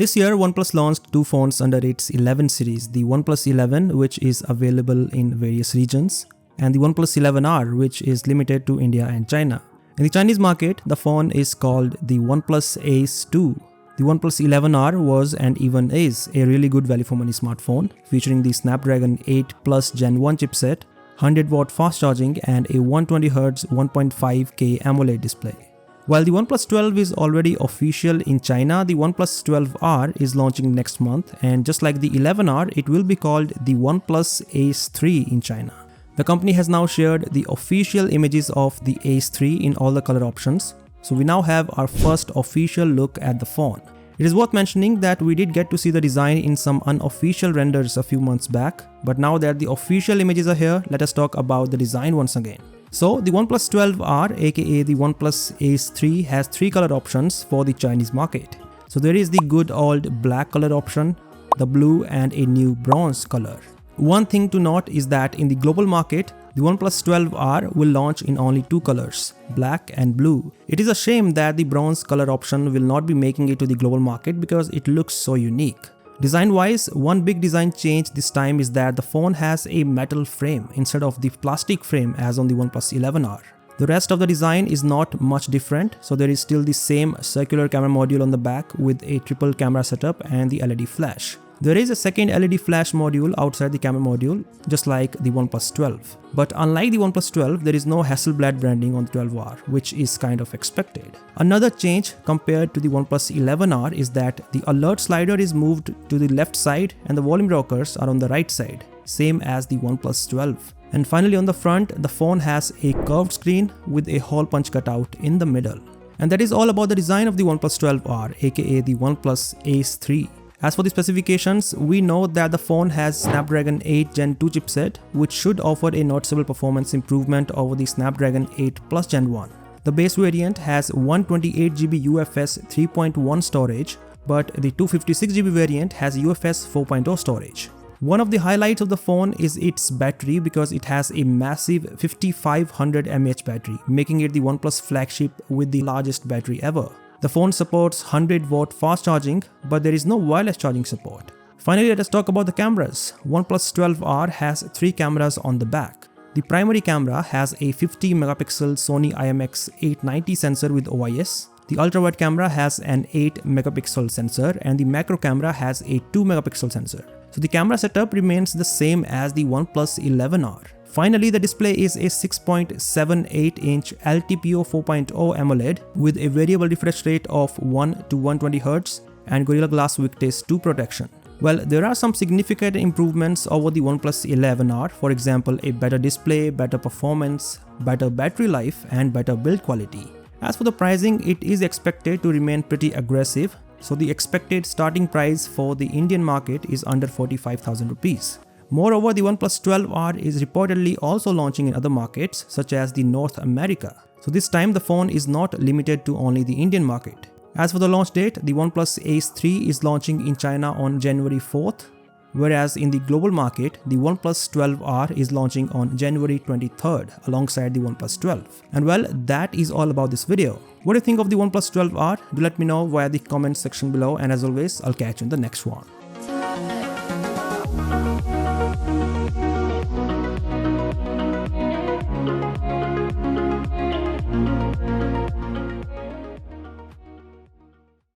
This year, OnePlus launched two phones under its 11 series, the OnePlus 11, which is available in various regions, and the OnePlus 11R, which is limited to India and China. In the Chinese market, the phone is called the OnePlus Ace 2. The OnePlus 11R was and even is a really good value for money smartphone, featuring the Snapdragon 8 Plus Gen 1 chipset, 100-watt fast charging, and a 120Hz 1.5K AMOLED display. While the OnePlus 12 is already official in China, the OnePlus 12R is launching next month, and just like the 11R, it will be called the OnePlus Ace 3 in China. The company has now shared the official images of the Ace 3 in all the color options, so we now have our first official look at the phone. It is worth mentioning that we did get to see the design in some unofficial renders a few months back, but now that the official images are here, let us talk about the design once again. So the OnePlus 12R, aka the OnePlus Ace 3, has three color options for the Chinese market. So there is the good old black color option, the blue, and a new bronze color. One thing to note is that in the global market, the OnePlus 12R will launch in only two colors, black and blue. It is a shame that the bronze color option will not be making it to the global market because it looks so unique. Design-wise, one big design change this time is that the phone has a metal frame instead of the plastic frame as on the OnePlus 11R. The rest of the design is not much different, so there is still the same circular camera module on the back with a triple camera setup and the LED flash. There is a second LED flash module outside the camera module, just like the OnePlus 12. But unlike the OnePlus 12, there is no Hasselblad branding on the 12R, which is kind of expected. Another change compared to the OnePlus 11R is that the alert slider is moved to the left side and the volume rockers are on the right side, same as the OnePlus 12. And finally on the front, the phone has a curved screen with a hole punch cutout in the middle. And that is all about the design of the OnePlus 12R, aka the OnePlus Ace 3. As for the specifications, we know that the phone has Snapdragon 8 Gen 2 chipset, which should offer a noticeable performance improvement over the Snapdragon 8 Plus Gen 1. The base variant has 128GB UFS 3.1 storage, but the 256GB variant has UFS 4.0 storage. One of the highlights of the phone is its battery because it has a massive 5500 mAh battery, making it the OnePlus flagship with the largest battery ever. The phone supports 100-watt fast charging, but there is no wireless charging support. Finally, let us talk about the cameras. OnePlus 12R has three cameras on the back. The primary camera has a 50-megapixel Sony IMX890 sensor with OIS. The ultra-wide camera has an 8-megapixel sensor, and the macro camera has a 2-megapixel sensor. So the camera setup remains the same as the OnePlus 11R. Finally, the display is a 6.78-inch LTPO 4.0 AMOLED with a variable refresh rate of 1 to 120Hz and Gorilla Glass Victus 2 protection. Well, there are some significant improvements over the OnePlus 11R, for example, a better display, better performance, better battery life, and better build quality. As for the pricing, it is expected to remain pretty aggressive, so the expected starting price for the Indian market is under 45,000 rupees. Moreover, the OnePlus 12R is reportedly also launching in other markets such as the North America. So this time the phone is not limited to only the Indian market. As for the launch date, the OnePlus Ace 3 is launching in China on January 4th, whereas in the global market, the OnePlus 12R is launching on January 23rd alongside the OnePlus 12. And well, that is all about this video. What do you think of the OnePlus 12R? Do let me know via the comment section below, and as always, I'll catch you in the next one.